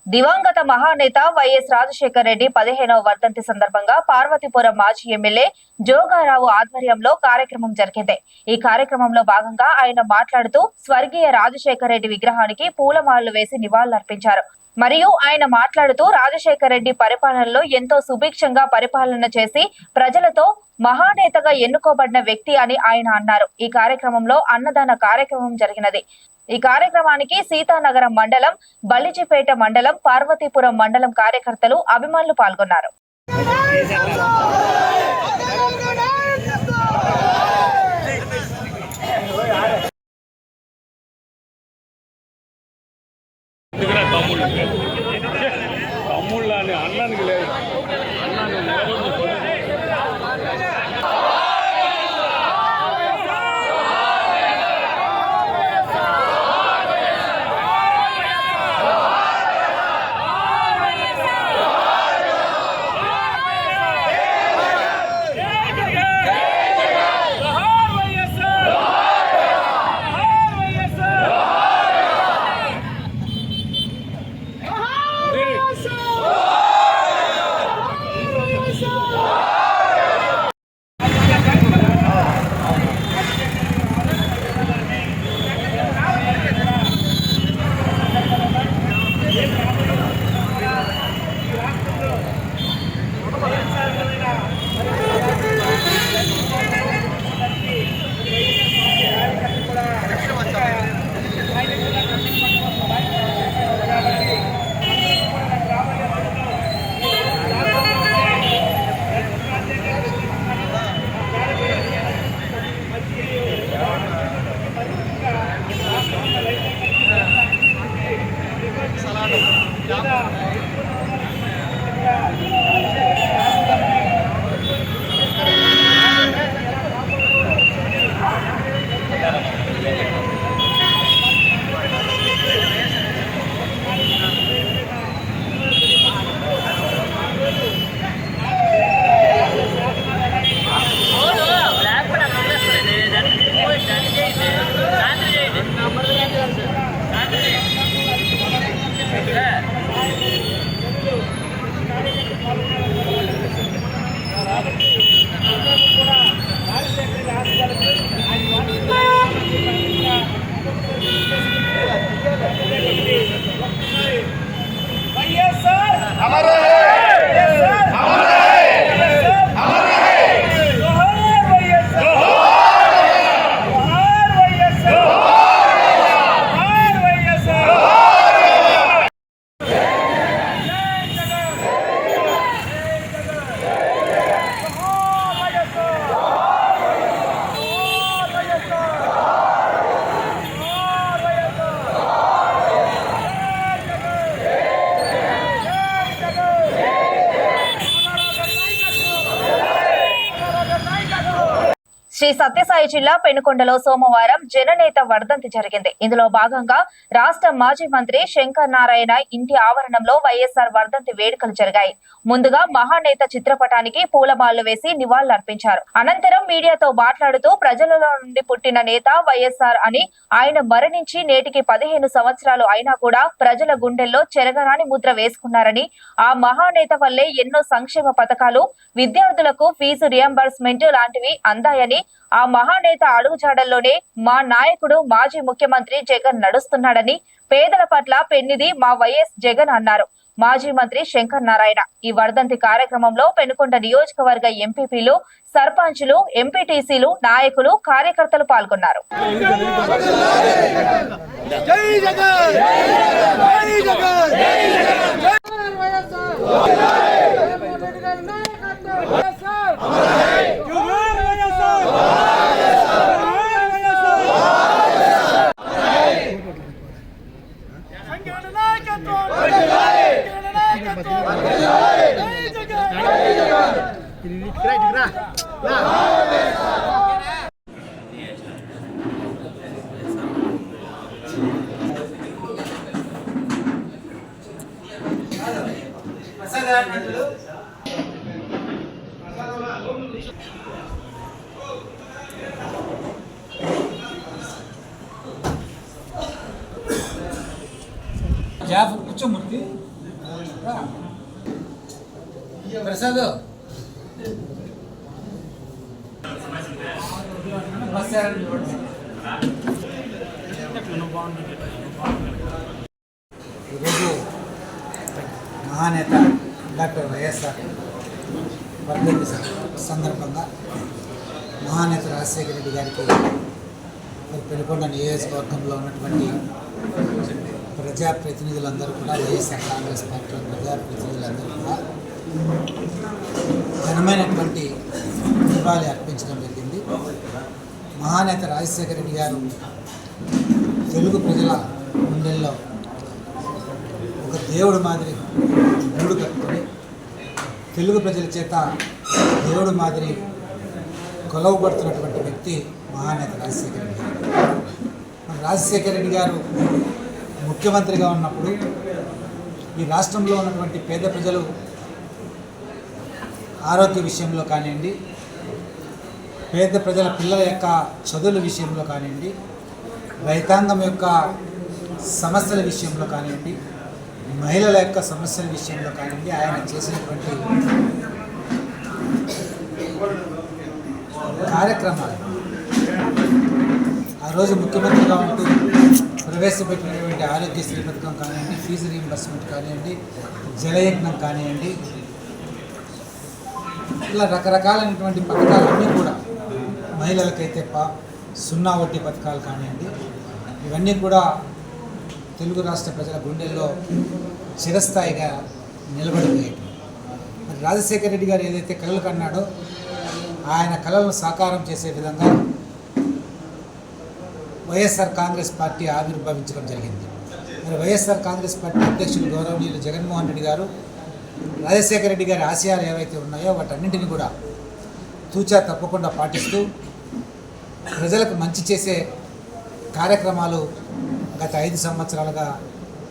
దివంగత మహానేత వైఎస్ రాజశేఖర రెడ్డి 15వ వర్ధంతి సందర్భంగా పార్వతీపురం మాజీ ఎమ్మెల్యే జోగారావు ఆధ్వర్యంలో కార్యక్రమం జరిగింది. ఈ కార్యక్రమంలో భాగంగా ఆయన మాట్లాడుతూ స్వర్గీయ రాజశేఖర రెడ్డి విగ్రహానికి పూలమాలలు వేసి నివాళులర్పించారు. మరియు ఆయన మాట్లాడుతూ రాజశేఖర రెడ్డి పరిపాలనలో ఎంతో సుభిక్షంగా పరిపాలన చేసి ప్రజలతో మహానేతగా ఎన్నుకోబడిన వ్యక్తి అని ఆయన అన్నారు. ఈ కార్యక్రమంలో అన్నదాన కార్యక్రమం జరిగినది. ఈ కార్యక్రమానికి సీతానగరం మండలం, బలిజిపేట మండలం, పార్వతీపురం మండలం కార్యకర్తలు, అభిమానులు పాల్గొన్నారు. శ్రీ సత్యసాయి జిల్లా పెనుకొండలో సోమవారం జననేత వర్ధంతి జరిగింది. ఇందులో భాగంగా రాష్ట్ర మాజీ మంత్రి శంకర్ నారాయణ ఇంటి ఆవరణంలో వైఎస్ఆర్ వర్ధంతి వేడుకలు జరిగాయి. ముందుగా మహానేత చిత్రపటానికి పూలమాలలు వేసి నివాళులర్పించారు. అనంతరం మీడియాతో మాట్లాడుతూ ప్రజలలో నుండి పుట్టిన నేత వైఎస్ఆర్ అని, ఆయన మరణించి నేటికి 15 సంవత్సరాలు అయినా కూడా ప్రజల గుండెల్లో చెరగరాని ముద్ర వేసుకున్నారని, ఆ మహానేత వల్లే ఎన్నో సంక్షేమ పథకాలు, విద్యార్థులకు ఫీజు రియంబర్స్మెంట్ లాంటివి అందాయని, ఆ మహానేత అడుగుజాడల్లోనే మా నాయకుడు మాజీ ముఖ్యమంత్రి జగన్ నడుస్తున్నాడని, పేదల పట్ల పెన్నిది మా వైఎస్ జగన్ అన్నారు మాజీ మంత్రి శంకర్ నారాయణ. ఈ వర్ధంతి కార్యక్రమంలో పెనుకొండ నియోజకవర్గ ఎంపీపీలు, సర్పంచులు, ఎంపీటీసీలు, నాయకులు, కార్యకర్తలు పాల్గొన్నారు. జాఫర్ కూర్చోమూర్తి ప్రసాద్ ఈరోజు మహానేత డాక్టర్ వైఎస్ఆర్ వర్ధంతి సందర్భంగా మహానేత రాజశేఖర రెడ్డి గారికి పెనుకొండ నియోజకవర్గంలో ఉన్నటువంటి ప్రజాప్రతినిధులందరూ కూడా వైఎస్ఆర్ కాంగ్రెస్ పార్టీ ప్రజాప్రతినిధులందరూ కూడా ఘనమైనటువంటి నివాళి అర్పించడం జరిగింది. మహానేత రాజశేఖర రెడ్డి గారు తెలుగు ప్రజల గుండెల్లో ఒక దేవుడు మాదిరి గూడు కట్టుకొని తెలుగు ప్రజల చేత దేవుడు మాదిరి కొలవబడుతున్నటువంటి వ్యక్తి మహానేత రాజశేఖర రెడ్డి గారు. రాజశేఖర రెడ్డి గారు ముఖ్యమంత్రిగా ఉన్నప్పుడు ఈ రాష్ట్రంలో ఉన్నటువంటి పేద ప్రజలు ఆరోగ్య విషయంలో కానివ్వండి, పేద ప్రజల పిల్లల యొక్క చదువుల విషయంలో కానివ్వండి, రైతాంగం యొక్క సమస్యల విషయంలో కానివ్వండి, మహిళల యొక్క సమస్యల విషయంలో కానివ్వండి, ఆయన చేసినటువంటి కార్యక్రమాలు ఆ రోజు ముఖ్యమంత్రిగా ఉంటూ ప్రవేశపెట్టినటువంటి ఆరోగ్యశ్రీ పథకం కానివ్వండి, ఫీజు రీయింబర్స్మెంట్ కానివ్వండి, జలయజ్ఞం కానివ్వండి, ఇలా రకరకాలైనటువంటి పథకాలన్నీ కూడా మహిళలకైతే సున్నా వడ్డీ పథకాలు కానివ్వండి, ఇవన్నీ కూడా తెలుగు రాష్ట్ర ప్రజల గుండెల్లో చిరస్థాయిగా నిలబడిపోయాయి. మరి రాజశేఖర రెడ్డి గారు ఏదైతే కలలు కన్నాడో ఆయన కళలను సాకారం చేసే విధంగా వైఎస్ఆర్ కాంగ్రెస్ పార్టీ ఆవిర్భవించడం జరిగింది. మరి వైఎస్ఆర్ కాంగ్రెస్ పార్టీ అధ్యక్షులు గౌరవనీయులు జగన్మోహన్ రెడ్డి గారు రాజశేఖర రెడ్డి గారి ఆశయాలు ఏవైతే ఉన్నాయో వాటన్నింటినీ కూడా తూచా తప్పకుండా పాటిస్తూ ప్రజలకు మంచి చేసే కార్యక్రమాలు గత 5 సంవత్సరాలుగా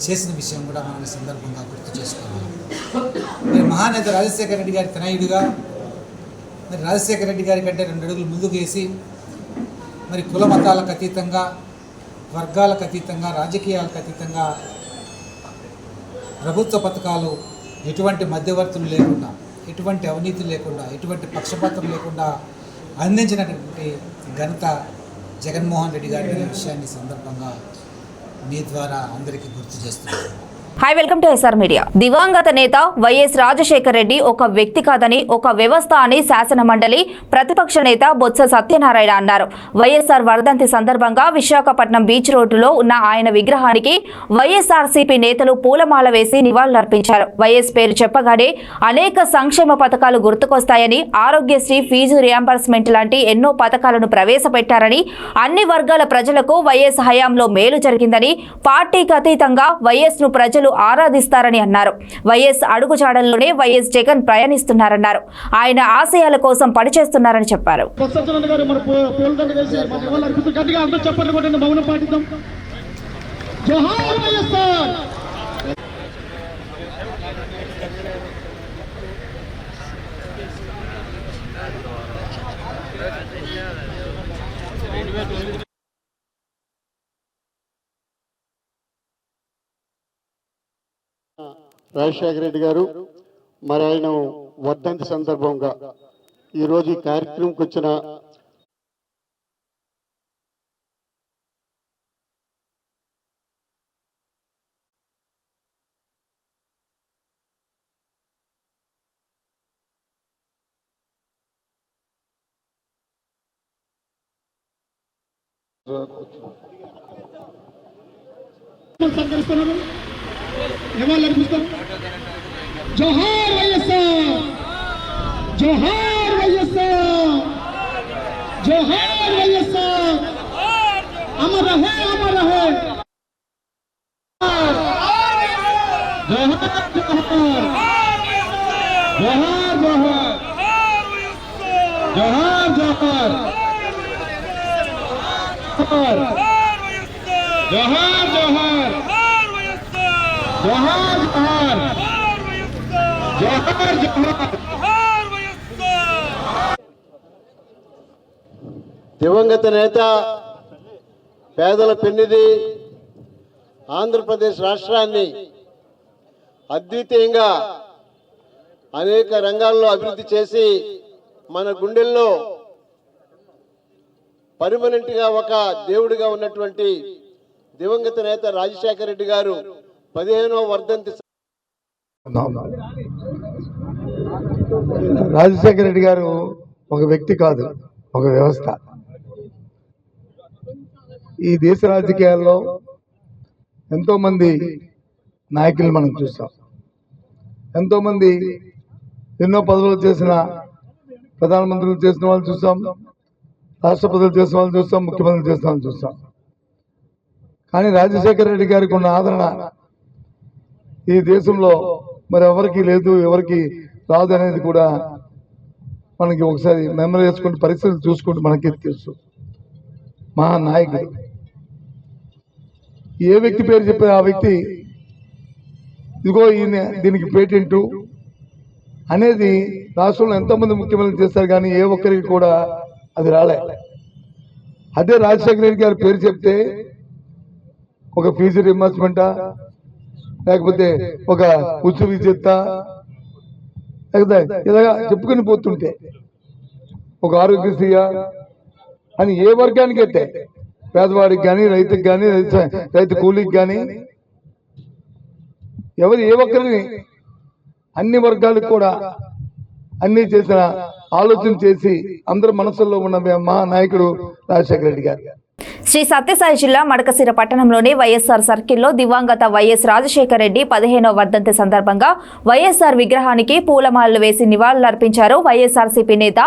చేసిన విషయం కూడా మనం ఈ సందర్భంగా గుర్తు చేసుకోవాలి. మరి మహానేత రాజశేఖర రెడ్డి గారి తనయుడిగా మరి రాజశేఖర రెడ్డి గారి కంటే 2 అడుగులు ముందుకు వేసి మరి కుల మతాలకు అతీతంగా, వర్గాలకు అతీతంగా, రాజకీయాలకు అతీతంగా ప్రభుత్వ పథకాలు ఎటువంటి మధ్యవర్తులు లేకుండా, ఎటువంటి అవినీతి లేకుండా, ఎటువంటి పక్షపాతం లేకుండా అందించినటువంటి ఘనత జగన్మోహన్ రెడ్డి గారి విషయాన్ని సందర్భంగా మీ ద్వారా అందరికీ గుర్తు చేస్తున్నాను. Hi, welcome to SR media. దివంగత నేత వైఎస్ రాజశేఖర రెడ్డి ఒక వ్యక్తి కాదని, ఒక వ్యవస్థ అని శాసన మండలి ప్రతిపక్ష నేత బొత్స సత్యనారాయణ అన్నారు. వైఎస్ఆర్ వర్ధంతి సందర్భంగా విశాఖపట్నం బీచ్ రోడ్డులో ఉన్న ఆయన విగ్రహానికి వైఎస్ఆర్సీపీ నేతలు పూలమాల వేసి నివాళులర్పించారు. వైఎస్ పేరు చెప్పగానే అనేక సంక్షేమ పథకాలు గుర్తుకొస్తాయని, ఆరోగ్యశ్రీ, ఫీజు రియంబర్స్మెంట్ లాంటి ఎన్నో పథకాలను ప్రవేశపెట్టారని, అన్ని వర్గాల ప్రజలకు వైఎస్ హయాంలో మేలు జరిగిందని, పార్టీకి అతీతంగా వైఎస్ ను ప్రజలు ఆరాధిస్తారని అన్నారు. వైఎస్ అడుగుజాడల్లోనే వైఎస్ జగన్ ప్రయాణిస్తున్నారన్నారు. ఆయన ఆశయాల కోసం పనిచేస్తున్నారని చెప్పారు. రాజశేఖర రెడ్డి గారు మరి ఆయన వర్ధంతి సందర్భంగా ఈరోజు ఈ కార్యక్రమంకి వచ్చిన जोहार వైఎస్ఆర్, जोहार వైఎస్ఆర్, जोहार వైఎస్ఆర్, अमर रहे, अमर रहे, जोहार जोहार, जोहार जोहार, जोहार जोहार, जोहार जोहार, जोहार जोहार, जोहार जोहार। దివంగత నేత పేదల పెన్నిది ఆంధ్రప్రదేశ్ రాష్ట్రాన్ని అద్వితీయంగా అనేక రంగాల్లో అభివృద్ధి చేసి మన గుండెల్లో పర్మనెంట్గా ఒక దేవుడిగా ఉన్నటువంటి దివంగత నేత రాజశేఖర రెడ్డి గారు 15వ వర్ధంతి. రాజశేఖర రెడ్డి గారు ఒక వ్యక్తి కాదు, ఒక వ్యవస్థ. ఈ దేశ రాజకీయాల్లో ఎంతో మంది నాయకులు మనం చూస్తాం. ఎంతో మంది ఎన్నో పదవులు చేసిన ప్రధానమంత్రులు చేసిన వాళ్ళు చూస్తాం, రాష్ట్రపతులు చేసిన వాళ్ళు చూస్తాం, ముఖ్యమంత్రులు చేసిన వాళ్ళు చూస్తాం. కానీ రాజశేఖర రెడ్డి గారికి ఉన్న ఆదరణ ఈ దేశంలో మరి ఎవరికి లేదు, ఎవరికి రాదు అనేది కూడా మనకి ఒకసారి మెమరీ చేసుకుంటే పరిస్థితులు చూసుకుంటే మనకి తెలుసు. మహానాయకుడు, ఏ వ్యక్తి పేరు చెప్పే ఆ వ్యక్తి ఇదిగో ఈయన దీనికి పేటెంటు అనేది రాష్ట్రంలో ఎంతోమంది ముఖ్యమంత్రులు చేస్తారు, కానీ ఏ ఒక్కరికి కూడా అది రాలే. అదే రాజశేఖర రెడ్డి గారి పేరు చెప్తే ఒక ఫీజు రింబర్స్మెంటా, లేకపోతే ఒక ఉచిత విద్యుత్తా, లేకపోతే ఇలాగా చెప్పుకొని పోతుంటే ఒక ఆరోగ్యశ్రీయా అని ఏ వర్గానికి అయితే, పేదవాడికి కానీ, రైతుకి కానీ, రైతు కూలీకి కానీ, ఎవరు ఏ ఒక్కరిని అన్ని వర్గాలకు కూడా అన్ని చేసిన ఆలోచన చేసి అందరి మనసుల్లో ఉన్న మహానాయకుడు రాజశేఖర రెడ్డి గారు. శ్రీ సత్యసాయి జిల్లా మడకశిర పట్టణంలోని వైఎస్ఆర్ సర్కిల్లో దివంగత వైఎస్ రాజశేఖర రెడ్డి 15వ వర్ధంతి సందర్భంగా వైఎస్ఆర్ విగ్రహానికి పూలమాలలు వేసి నివాళులర్పించారు వైఎస్ఆర్సీపీ నేత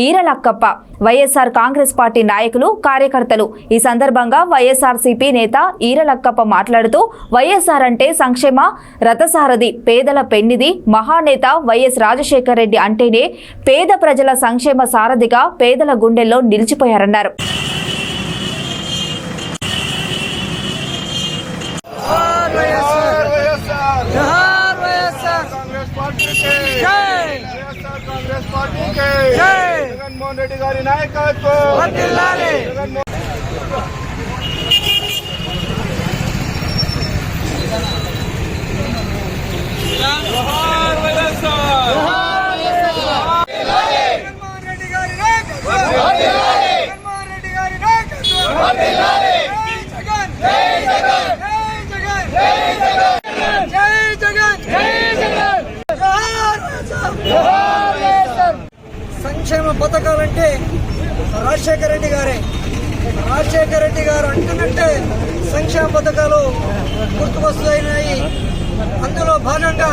ఈరలక్కప్ప, వైఎస్ఆర్ కాంగ్రెస్ పార్టీ నాయకులు, కార్యకర్తలు. ఈ సందర్భంగా వైఎస్ఆర్సీపీ నేత ఈరలక్కప్ప మాట్లాడుతూ వైఎస్ఆర్ అంటే సంక్షేమ రథసారథి, పేదల పెన్నిది, మహానేత వైఎస్ రాజశేఖర రెడ్డి అంటేనే పేద ప్రజల సంక్షేమ సారథిగా పేదల గుండెల్లో నిలిచిపోయారన్నారు. జగన్మోహన్ రెడ్డి గారి నాయకత్వం. సంక్షేమ పథకాలంటే రాజశేఖర రెడ్డి గారే. రాజశేఖర రెడ్డి గారు అంటున్నట్టే సంక్షేమ పథకాలు గుర్తుకొస్తున్నాయి. అందులో భాగంగా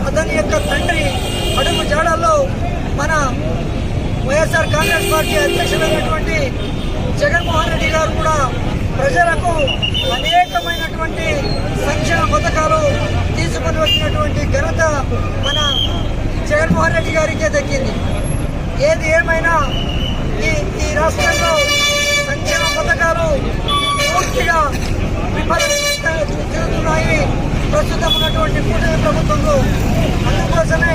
అతని యొక్క తండ్రి అడుగు జాడల్లో మన వైఎస్ఆర్ కాంగ్రెస్ పార్టీ అధ్యక్షులైనటువంటి జగన్మోహన్ రెడ్డి గారు కూడా ప్రజలకు అనేకమైనటువంటి సంక్షేమ పథకాలు తీసుకొని వచ్చినటువంటి ఘనత మన జగన్మోహన్ రెడ్డి గారికే దక్కింది. ఏది ఏమైనా ఈ రాష్ట్రంలో సంక్షేమ పథకాలు పూర్తిగా విఫలమవుతున్నాయి ప్రస్తుతం ఉన్నటువంటి కూటమి ప్రభుత్వంలో. అందుకోసమే